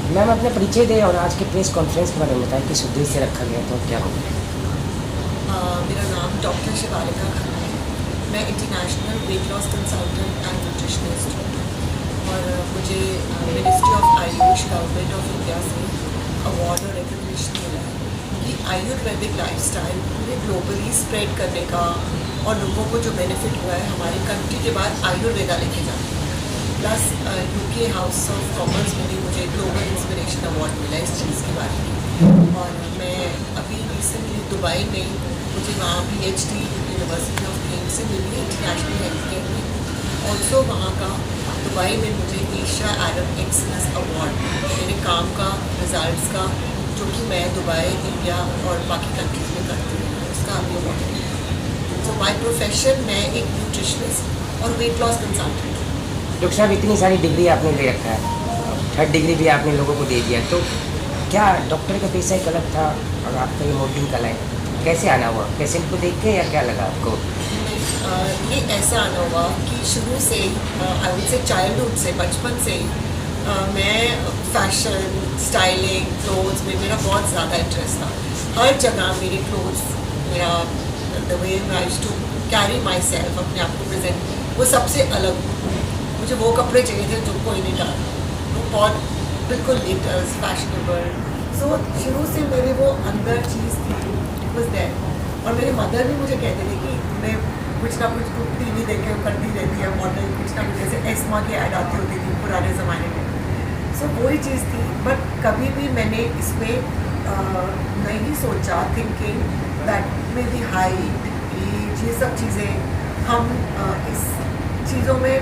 Ma'am अपने परिचय दें और आज के प्रेस कॉन्फ्रेंस के बारे में बताएं किस उद्देश्य से रखा गया तो क्या होगा। मेरा नाम डॉक्टर शिवालिका खन्ना है। मैं international weight loss consultant and nutritionist हूँ और मुझे ministry of Ayush government of India से अवार्ड और रिकग्निशन मिला है कि आयुर्वेदिक लाइफस्टाइल पूरे ग्लोबली स्प्रेड करने का और लोगों को जो बेनिफिट हुआ है हमारी कंट्री के बाद आयुर्वेदा लेके जाना। Plus UK house of commerce में भी मुझे ग्लोबल इंस्पिरेशन अवार्ड मिला इस चीज़ के बारे में। और मैं अभी रिसेंटली दुबई में मुझे वहाँ PhD यूनिवर्सिटी ऑफ केम्प से मिली है इंटरनेशनल हेल्थ केयर में। ऑल्सो वहाँ का दुबई में मुझे एशिया अरब एक्सीलेंस अवार्ड मेरे काम का रिजल्ट्स का जो कि मैं दुबई इंडिया और बाकी कंट्रीज में करती हूँ उसका अभी अवार्ड मिला। तो बाय प्रोफेशन मैं एक न्यूट्रिशनिस्ट और वेट लॉस कंसल्टेंट हूँ। डॉक्टर साहब इतनी सारी डिग्री आपने ले रखा है, थर्ड डिग्री भी आपने लोगों को दे दिया, तो क्या डॉक्टर का पेशा एक अलग था और आपका ये मॉडलिंग कला है, कैसे आना हुआ? पेशेंट को देख के या क्या लगा आपको? ये ऐसा आना हुआ कि शुरू से आई वुड से चाइल्डहुड से बचपन से मैं फैशन स्टाइलिंग क्लोथ्स में मेरा बहुत ज़्यादा इंटरेस्ट था। हर जगह मेरे क्लोथ्स मेरा the way I used to carry myself अपने आप को प्रेजेंट वो सबसे अलग। मुझे वो कपड़े चाहिए थे जो कोई नहीं डाला, वो बहुत बिल्कुल लेटेस्ट फैशनेबल। सो शुरू से मेरी वो अंदर चीज़ थी, इट वॉज देयर। और मेरे मदर भी मुझे कहते थे कि मैं कुछ ना कुछ TV देख के करती रहती है मॉडल, कुछ ना कुछ जैसे एस्मा की ऐड आती होती थी पुराने ज़माने में। सो वही चीज़ थी, बट कभी भी मैंने इसमें नहीं सोचा थिंकिंग दैट मेरी हाइट एज ये सब चीज़ें हम इस चीज़ों में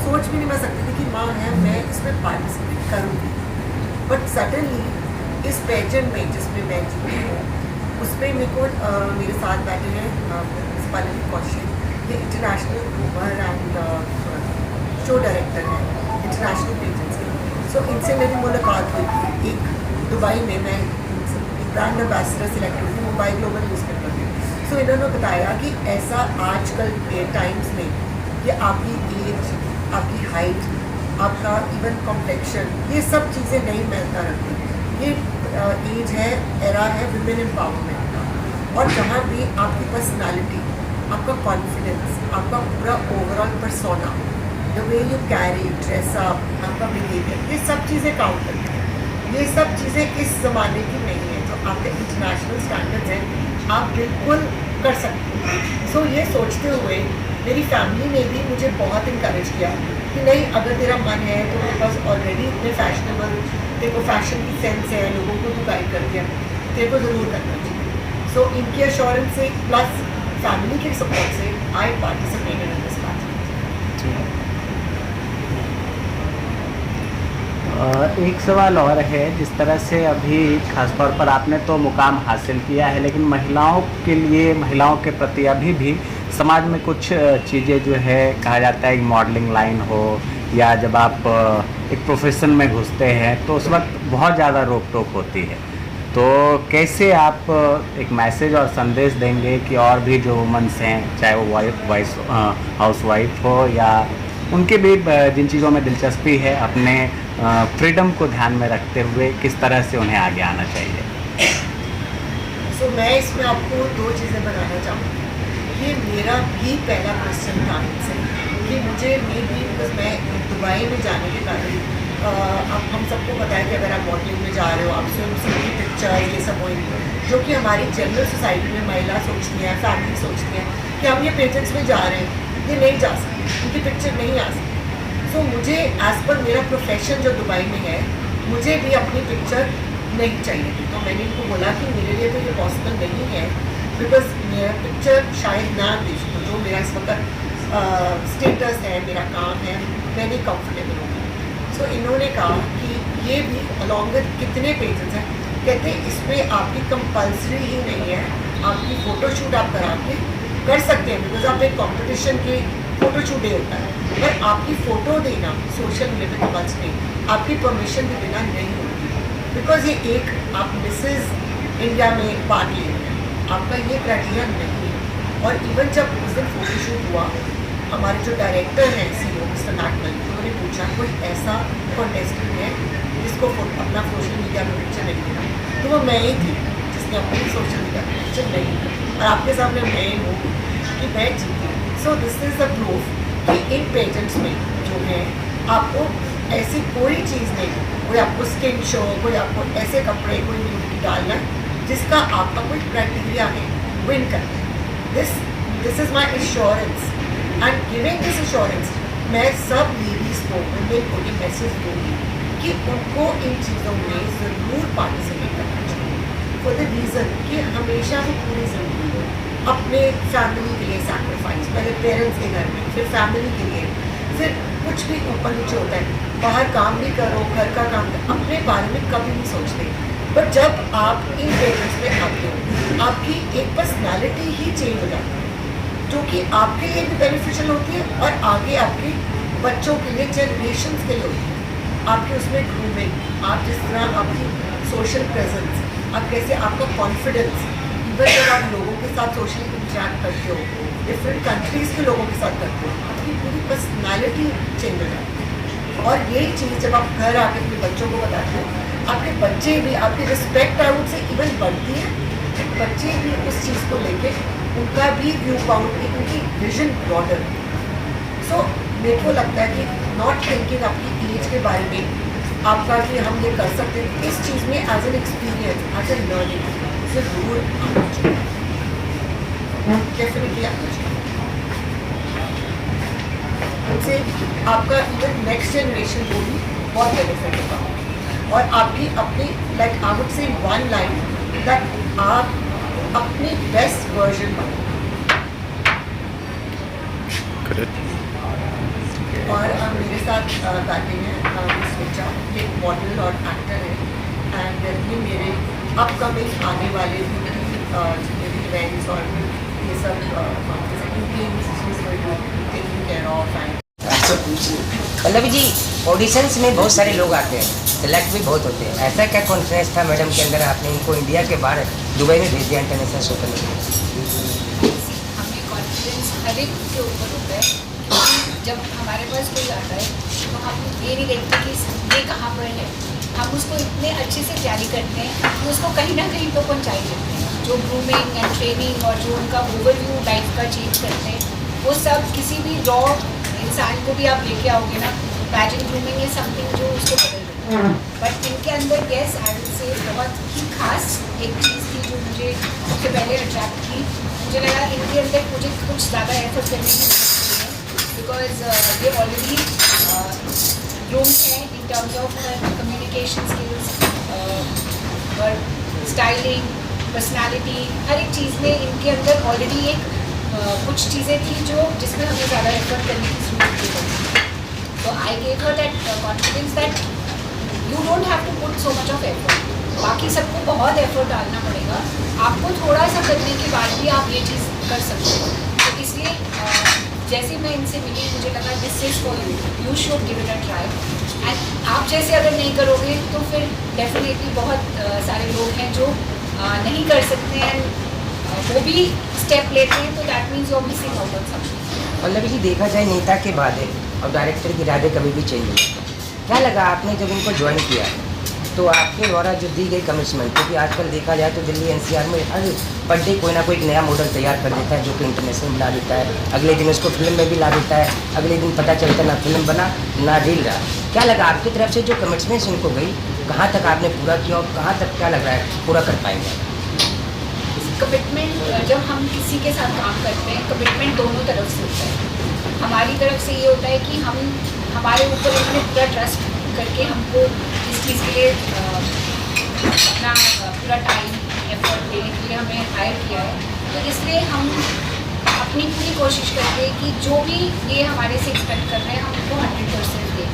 सोच भी नहीं मैं सकती थी कि माँ है मैं इसमें पार्टिसिपेट करूँगी। बट सडनली इस पेजेंट में जिसमें मैं जीती हूँ उस पर मेरे को मेरे साथ बैठे हैं प्रिंसिपल कौशिक, ये international groomer and show director है इंटरनेशनल पेजेंट्स के। सो इनसे मेरी मुलाकात हुई थी एक दुबई में, मैं एक ब्रांड एम्बेसडर सिलेक्ट हुई थी मुंबई ग्लोबल न्यूज़पेपर में। सो इन्होंने बताया कि ऐसा आजकल के टाइम्स में कि आपकी एज, आपकी हाइट, आपका इवन कॉम्प्लेक्शन, ये सब चीज़ें नहीं मिलता रहती। ये एज है, एरा है विमेन एम्पावरमेंट का। और जहाँ भी आपकी पर्सनालिटी, आपका कॉन्फिडेंस, आपका पूरा overall persona, the way you carry dress up, आपका बिहेवियर, ये सब चीज़ें काउंट करती हैं। ये सब चीज़ें इस ज़माने की नहीं है, जो आपके इंटरनेशनल स्टैंडर्ड्स हैं आप बिल्कुल कर सकते हो। सो ये सोचते हुए मेरी फैमिली ने भी मुझे बहुत इनकरेज किया कि नहीं अगर तेरा मन है तो तेरे पास ऑलरेडी इतने फैशनेबल, तेरे को फैशन की सेंस है, लोगों को तू गाइड कर दिया, तेरे को ज़रूर करना चाहिए। सो इनकी अश्योरेंस से प्लस फैमिली के सपोर्ट से I participated in this party. एक सवाल और है, जिस तरह से अभी खास तौर पर आपने तो मुकाम हासिल किया है, लेकिन महिलाओं के लिए, महिलाओं के प्रति अभी भी समाज में कुछ चीज़ें जो है कहा जाता है कि मॉडलिंग लाइन हो या जब आप एक प्रोफेशन में घुसते हैं तो उस वक्त बहुत ज़्यादा रोक टोक होती है। तो कैसे आप एक मैसेज और संदेश देंगे कि और भी जो वुमेन्स हैं, चाहे वो हाउस वाइफ हो या उनके भी जिन चीज़ों में दिलचस्पी है, अपने फ्रीडम को ध्यान में रखते हुए किस तरह से उन्हें आगे आना चाहिए? सो मैं इसमें आपको दो चीज़ें बताना चाहूँगी। ये मेरा भी पहला क्वेश्चन था इनसे कि मुझे मे बी बिकॉज मैं दुबई में जाने के कारण अब हम सबको पता है कि अगर आप मॉडलिंग में जा रहे हो आप स्वयं की पिक्चर ये सब होंगी, जो कि हमारी जनरल सोसाइटी में महिला सोचती हैं, फैमिली सोचती हैं कि हम ये पेजेंट्स में जा रहे हैं, ये नहीं जा सकते, उनकी पिक्चर नहीं आ सकती। सो मुझे एज़ पर मेरा प्रोफेशन जो दुबई में है, मुझे भी अपनी पिक्चर नहीं चाहिए थी। तो मैंने इनको बोला कि मेरे लिए तो ये पॉसिबल नहीं है बिकॉज मेरा पिक्चर शायद ना दे सकूँ, जो मेरा इस वक्त स्टेटस है, मेरा काम है, मैं नहीं कंफर्टेबल हूँ। सो इन्होंने कहा कि ये भी अलॉन्ग विद कितने पेजेस हैं, कहते हैं इसमें आपकी कंपल्सरी ही नहीं है, आपकी फ़ोटोशूट आप करा के कर सकते हैं बिकॉज आप एक कॉम्पिटिशन के फ़ोटोशूट डे होता है, पर आपकी फ़ोटो देना सोशल मीडिया पे मंच में आपकी परमिशन के बिना नहीं होती बिकॉज ये एक आप मिसेस इंडिया में पार्ट ले रहे हैं, आपका ये क्राइटेरिया नहीं है। और इवन जब उस दिन फ़ोटोशूट हुआ हमारे जो डायरेक्टर हैं CEO मिस्टर मैकमन, उन्होंने पूछा कोई ऐसा कॉन्टेस्टेंट है जिसको अपना सोशल मीडिया पर पिक्चर नहीं मिला, तो वो मैं ही थी जिसने अपनी सोशल मीडिया पर पिक्चर नहीं मिला, और आपके सामने मैं हूँ कि मैं जीती। So this is the proof कि इन पेजेंट्स में जो है आपको ऐसी कोई चीज़ नहीं, कोई आपको स्किन शो, कोई आपको ऐसे कपड़े, कोई न्यूडिटी डालना जिसका आपका कोई क्राइटेरिया है विन करना। This is my assurance and giving this assurance मैं सब लेडीज़ को वुमेन को ये मैसेज दूँगी कि उनको इन चीज़ों में ज़रूर पार्टिसिपेट करना चाहिए, फॉर द रीज़न कि हमेशा ही पूरी ज़िंदगी अपने फैमिली के लिए सैक्रिफाइस, पहले पेरेंट्स के घर में, फिर फैमिली के लिए, फिर कुछ भी ऊपर नीचे होता है, बाहर काम भी करो, घर का काम करो, अपने बारे में कभी नहीं सोचते। बट जब आप इन पेरेंट्स में आते हो आपकी एक पर्सनैलिटी ही चेंज हो जाती है, जो कि आपके लिए भी बेनिफिशियल होती है और आगे आपके बच्चों के लिए, जनरेशन्स के लिए होती है। आपके उसमें ग्रूमिंग, आप जिस तरह आपकी सोशल प्रेजेंस, आप कैसे आपका कॉन्फिडेंस, इवन जब आप लोगों के साथ सोशली इंटरेक्ट करते हो, डिफरेंट कंट्रीज़ के लोगों के साथ करते हो, आपकी पूरी पर्सनैलिटी चेंज हो जाती है। और यही चीज़ जब आप घर आके अपने बच्चों को बताते हो, आपके बच्चे भी, आपकी respect I would say even बढ़ती है, बच्चे भी उस चीज़ को लेके उनका भी व्यू पॉइंट, उनकी विजन ब्रॉडर। सो मेरे को लगता है कि नॉट थिंकिंग अपनी एज के बारे में आपका कि हम ये कर सकते हैं, इस चीज़ में as an experience, as an learning ज़रूर आना चाहिए, डेफिनेटली आना चाहिए। उनसे आपका इवन नेक्स्ट जनरेशन को भी बहुत बेनिफिट होगा, और आपकी अपनी like I would say one line that आप अपनी बेस्ट वर्जन बनो। और मेरे साथ बैठे हैं सोचा एक मॉडल और एक्टर है, एंड ये मेरे अपकमिंग आने वाले जितने भी इवेंट्स और ये सब taking care of and Pallavi ji, auditions में बहुत सारे लोग आते हैं, सिलेक्ट भी बहुत होते हैं, ऐसा क्या कॉन्फिडेंस था मैडम के अंदर आपने इनको इंडिया के बाहर दुबई में भेज दिया इंटरनेशनल शो करने के लिए? हमें कॉन्फिडेंस हर एक के ऊपर होता है। जब हमारे पास कोई आता है तो हम ये नहीं देखते कि ये कहाँ पर है, हम उसको इतने अच्छे से तैयारी करते हैं कि उसको कहीं ना कहीं तो पहुँचाई देते हैं। जो ग्रूमिंग एंड ट्रेनिंग और जो उनका ओवरव्यू लाइफ का चेंज करते हैं, वो सब किसी भी रॉ इंसान को भी आप लेके आओगे ना, पैजेंट ग्रूमिंग है समथिंग जो उसको बदल देता है। बट इनके अंदर येस आई विल से बहुत ही खास एक चीज़ थी जो मुझे सबसे पहले अट्रैक्ट की। मुझे लगा इनके अंदर मुझे कुछ ज़्यादा एफर्ट करने की ज़रूरत नहीं है, बिकॉज ये ऑलरेडी ग्रूम्ड है in terms of communication skills और स्टाइलिंग, पर्सनालिटी, हर एक चीज़ में इनके अंदर ऑलरेडी एक कुछ चीज़ें थी जो जिसमें हमें ज़्यादा एफर्ट करने की ज़रूरत नहीं पड़ती। तो I gave her that confidence that you don't have to put so much of effort. बाकी सबको बहुत एफर्ट डालना पड़ेगा, आपको थोड़ा सा करने के बाद भी आप ये चीज़ कर सकते हो। तो इसलिए जैसे मैं इनसे मिली मुझे लगा this is for you, you should give it a try. And आप जैसे अगर नहीं करोगे तो फिर डेफिनेटली बहुत सारे लोग हैं जो नहीं कर सकते हैं, वो भी स्टेप लेते हैं, तो that means you are missing out on something. Pallavi ji, देखा जाए नेता के वादे और डायरेक्टर की इरादे कभी भी चेंज नहीं होते। क्या लगा आपने जब इनको ज्वाइन किया तो आपके द्वारा जो दी गई कमिटमेंट, क्योंकि आजकल देखा जाए तो दिल्ली NCR में हर पर डे कोई ना कोई नया मॉडल तैयार कर देता है जो कि इंटरनेशनल बना देता है, अगले दिन उसको फिल्म में भी ला देता है, अगले दिन पता चलता है ना फिल्म बना ना रील रहा। क्या लगा आपकी तरफ से जो कमिटमेंट्स इनको गई, कहाँ तक आपने पूरा किया और कहाँ तक क्या लग रहा है पूरा कर पाएंगे? कमिटमेंट जब हम किसी के साथ काम करते हैं, कमिटमेंट दोनों तरफ से होता है। हमारी तरफ से ये होता है कि हम हमारे ऊपर इन्होंने पूरा ट्रस्ट करके हमको इस चीज़ के लिए अपना पूरा टाइम एफर्ट देने के लिए हमें हायर किया है, तो इसलिए हम अपनी पूरी कोशिश करते हैं कि जो भी ये हमारे से एक्सपेक्ट कर रहे हैं हम उनको 100% दें।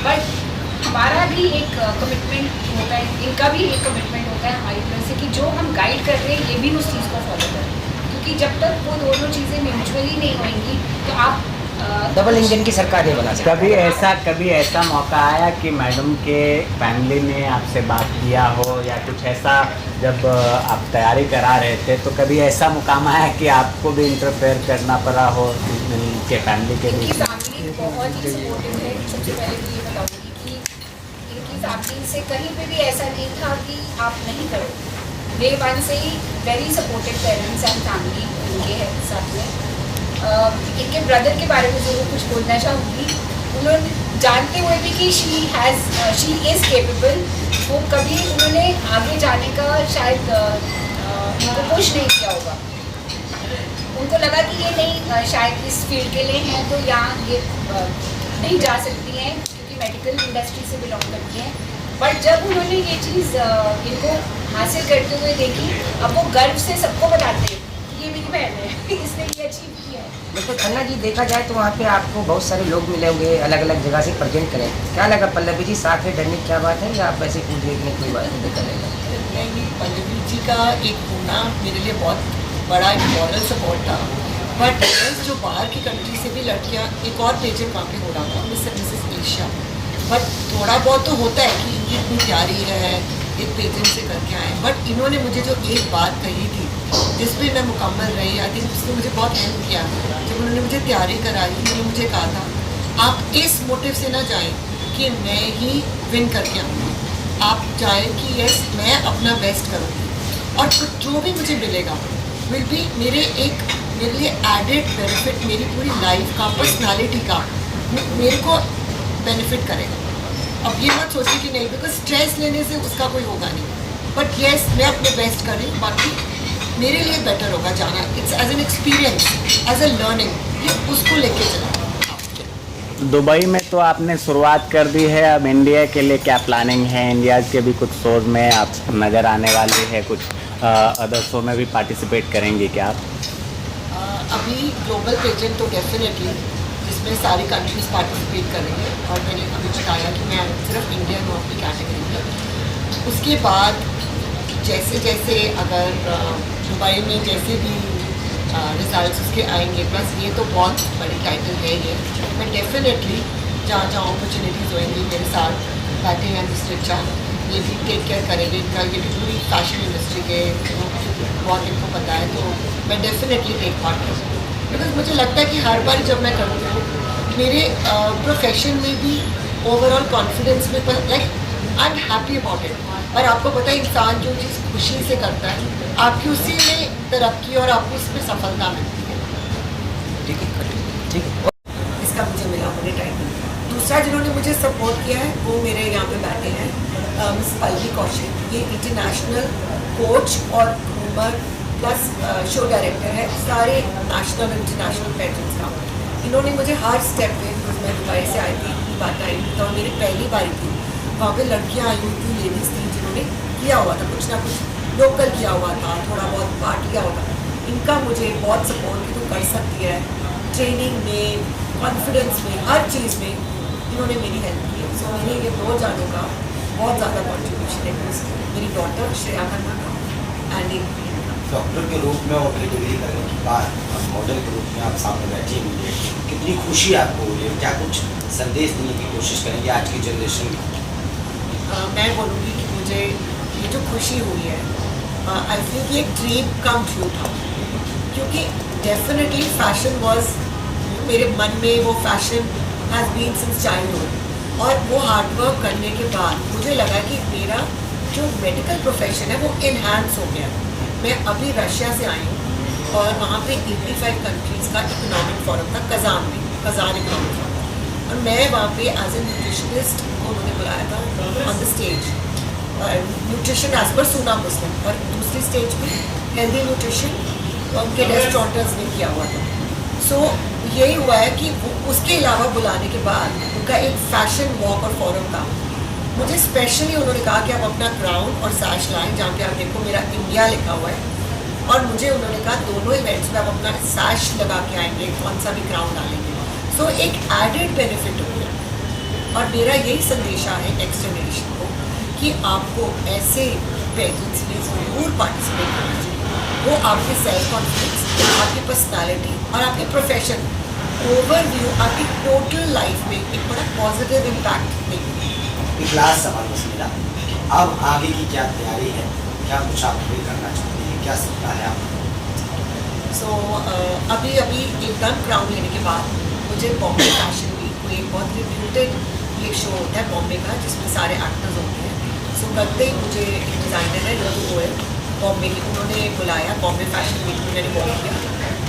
बट हमारा भी एक कमिटमेंट होता है, इनका भी एक कमिटमेंट होता है हमारी तरफ से कि जो हम गाइड कर रहे हैं ये भी उस चीज़ को फॉलो करें, क्योंकि जब तक वो दोनों चीज़ें म्यूचुअली नहीं होंगी तो आप डबल इंजन की सरकार नहीं बना सकती। कभी ऐसा मौका आया कि मैडम के फैमिली ने आपसे बात किया हो, या कुछ ऐसा जब आप तैयारी करा रहे थे तो कभी ऐसा मुकाम आया कि आपको भी इंटरफेयर करना पड़ा हो इनके फैमिली के इनकी बीच? फैमिली बहुत ही सपोर्टिव है। सबसे पहले तो ये बताऊंगी कि इनकी फैमिली से कहीं पे भी ऐसा नहीं था कि आप नहीं करो। डे वन से ही very supportive parents and family इनके है साथ में। इनके ब्रदर के बारे में ज़रूर कुछ बोलना चाहूँगी। उन्होंने जानते हुए भी कि शी इज़ केपेबल, वो कभी उन्होंने आगे जाने का शायद इनको पुश नहीं किया होगा। उनको लगा कि ये नहीं शायद इस फील्ड के लिए हैं तो यहाँ ये नहीं जा सकती हैं क्योंकि मेडिकल इंडस्ट्री से बिलोंग करती हैं। बट जब उन्होंने ये चीज़ इनको हासिल करते हुए देखी, अब वो गर्व से सबको बताते हैं कि ये मेरी बहन है, इसने ये अचीव किया है। बिल्कुल खन्ना जी, देखा जाए तो वहाँ पे आपको बहुत सारे लोग मिले होंगे, अलग अलग जगह से प्रेजेंट करें। क्या लगा पल्लवी जी साथ में डरने की क्या बात है, या आप वैसे पूछ देखने कोई बात नहीं करेगा? नहीं, पल्लवी जी का एक होना मेरे लिए बहुत बड़ा एक मॉरल सपोर्ट था। बट जो बाहर की कंट्री से भी लड़कियाँ, एक और पेजेंट वहाँ पे हो रहा था, मिसेस एशिया। बट थोड़ा बहुत तो होता है कि इनकी इतनी प्यारी है, एक पेजेंट से करके आए। बट इन्होंने मुझे जो एक बात कही थी जिस पर मैं मुकम्मल रही, आई थिंक उसने मुझे बहुत हेल्प किया। जब उन्होंने मुझे तैयारी कराई, उन्होंने मुझे कहा था आप इस मोटिव से ना जाएं कि मैं ही विन करके आऊँगी, आप चाहें कि यस मैं अपना बेस्ट करूँगी और जो भी मुझे मिलेगा विल बी मेरे लिए एडेड बेनिफिट, मेरी पूरी लाइफ का, पर्सनालिटी का मेरे को बेनिफिट करेगा। अब ये मत सोचिए कि नहीं, बिकॉज स्ट्रेस लेने से उसका कोई होगा नहीं। बट येस मैं अपने बेस्ट करें, बाकी मेरे लिए बेटर होगा जाना। It's as an experience, as a learning, ये उसको लेके चला। दुबई में तो आपने शुरुआत कर दी है, अब इंडिया के लिए क्या प्लानिंग है? इंडिया के भी कुछ शोज में आप नज़र आने वाली है, कुछ अदर शो में भी पार्टिसिपेट करेंगे क्या आप? अभी ग्लोबल पेजेंट तो डेफिनेटली, जिसमें सारी कंट्रीज पार्टिसिपेट करेंगे, और मैंने अभी बताया कि मैं सिर्फ इंडिया में अपनी कैटेगरी में। उसके बाद जैसे जैसे अगर दुबई में जैसे भी रिजल्ट्स उसके आएंगे, प्लस ये तो बहुत बड़ी टाइटल है ये, मैं डेफिनेटली जहाँ जहाँ अपॉर्चुनिटीज़ होंगी मेरे साथ बैटिंग एंड स्ट्रिचा ये भी टेक केयर करेंगे। इनका ये भी पूरी फैशन इंडस्ट्री के बहुत इनको पता है, तो मैं डेफिनेटली टेक पार्ट करूँगी। बिकॉज मुझे लगता है कि हर बार जब मैं करती हूँ मेरे प्रोफेशन में भी ओवरऑल कॉन्फिडेंस में, like I am happy about it. और आपको पता है इंसान जो चीज़ खुशी से करता है, आपकी उसी में तरक्की और आपको उसमें सफलता मिलती है। ठीक है, ठीक है। इसका मुझे मिला मुझे टाइटल। दूसरा जिन्होंने मुझे सपोर्ट किया है वो मेरे यहाँ पे बैठे हैं मिस पल्लवी कौशिक। ये इंटरनेशनल कोच और ग्रूमर प्लस शो डायरेक्टर है सारे नेशनल और इंटरनेशनल पेजेंट्स का। इन्होंने मुझे हर स्टेप पे, मैं दुबई से आई थी, बात आई तो मेरी पहली बारी थी, वहाँ पे लड़कियाँ आई हुई थी, लेडीज़ थी जिन्होंने किया हुआ था कुछ ना कुछ लोकल किया हुआ था, थोड़ा बहुत पार्ट किया हुआ था। इनका मुझे बहुत सपोर्ट कि तू कर सकती है, ट्रेनिंग में, कॉन्फिडेंस में, हर चीज़ में इन्होंने मेरी हेल्प की है। सो मेरे ये 2 जानों का बहुत ज़्यादा कॉन्ट्रीब्यूशन है, मेरी डॉटर श्रेया खन्ना का एंड डॉक्टर के रूप में और डिग्री करने के बाद मॉडल के रूप में आप सामने बैठी हुई है, कितनी खुशी आपको हो रही है? क्या कुछ संदेश देने की कोशिश करेंगे आज की जनरेशन में? मैं बोलूँगी कि मुझे ये जो खुशी हुई है, आई फील कि एक ड्रीम कम ट्रू था, क्योंकि डेफिनेटली फैशन वॉज मेरे मन में, वो fashion has been since childhood. और वो हार्डवर्क करने के बाद मुझे लगा कि मेरा जो मेडिकल प्रोफेशन है वो इन्हांस हो गया। मैं अभी रशिया से आई हूँ और वहाँ पे 85 कंट्रीज़ का इकोनॉमिक फोरम था कज़ान में, कज़ान इकोनॉमिक फोरम, और मैं वहाँ पे एज ए न्यूट्रिशनिस्ट को उन्होंने बुलाया था ऑन द स्टेज, न्यूट्रिशन एज पर सूना मुस्लिम, और दूसरी स्टेज पे हेल्दी न्यूट्रिशन उनके रेस्टोरेंटर्स ने किया हुआ था। सो यही हुआ है कि उसके अलावा बुलाने के बाद उनका एक फैशन वॉक और फोरम था। मुझे स्पेशली उन्होंने कहा कि आप अपना क्राउन और सैश लाएं, जहाँ पे आप देखो मेरा इंडिया लिखा हुआ है, और मुझे उन्होंने कहा दोनों इवेंट्स में आप अपना सैश लगा के आएंगे, कौन सा भी क्राउन डालेंगे। सो एक एडेड बेनिफिट हो गया, और मेरा यही संदेशा है नेक्स्ट जनरेशन को कि आपको ऐसे पेजेंट्स में ज़रूर पार्टिसिपेट करना चाहिए। वो आपके सेल्फ कॉन्फिडेंस, आपकी पर्सनालिटी और आपके प्रोफेशन ओवरव्यू आपकी टोटल लाइफ में एक बड़ा पॉजिटिव इम्पैक्ट देगी। एक लास्ट सवाल बस मेरा, अब आगे की क्या तैयारी है, क्या कुछ आप भी करना चाहते हैं, क्या सपना है आपका? सो अभी एकदम क्राउन लेने के बाद मुझे बॉम्बे फैशन वीक में एक बहुत रिप्यूटेड ये शो होता है बॉम्बे का जिसमें सारे एक्टर्स होते हैं। सो करते ही मुझे एक डिज़ाइनर है ऋतु गोयल बॉम्बे की, उन्होंने बुलाया बॉम्बे फैशन वीक में, मैंने बुक किया,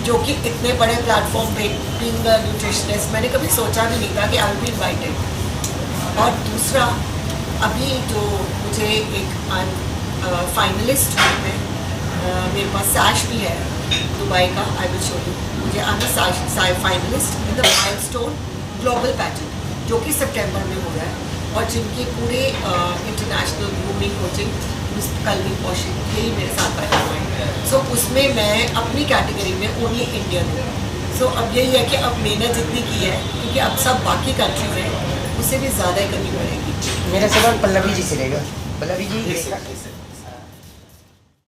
जो कि इतने बड़े प्लेटफॉर्म पे बीइंग अ न्यूट्रिशनिस्ट मैंने कभी सोचा भी नहीं था कि आई विल बी इनवाइटेड। और दूसरा अभी जो मुझे एक फाइनलिस्ट हूँ मैं, मेरे पास सैश भी है दुबई का, आई विल शो यू। मुझे I am finalist in the milestone global pageant जो कि सितंबर में हो रहा है, और जिनके पूरे international grooming coaching miss Kalvi Kaushik यही मेरे साथ बैठे हुए हैं। सो उसमें मैं अपनी कैटेगरी में ओनली इंडियन हूँ। सो अब यही है कि अब मेहनत जितनी की है, क्योंकि अब सब बाकी कंट्रीज हैं, उससे भी ज़्यादा ही करनी पड़ेगी। मेरा सवाल पल्लवी जी से रहेगा। पल्लवी जी, एक सेकंड।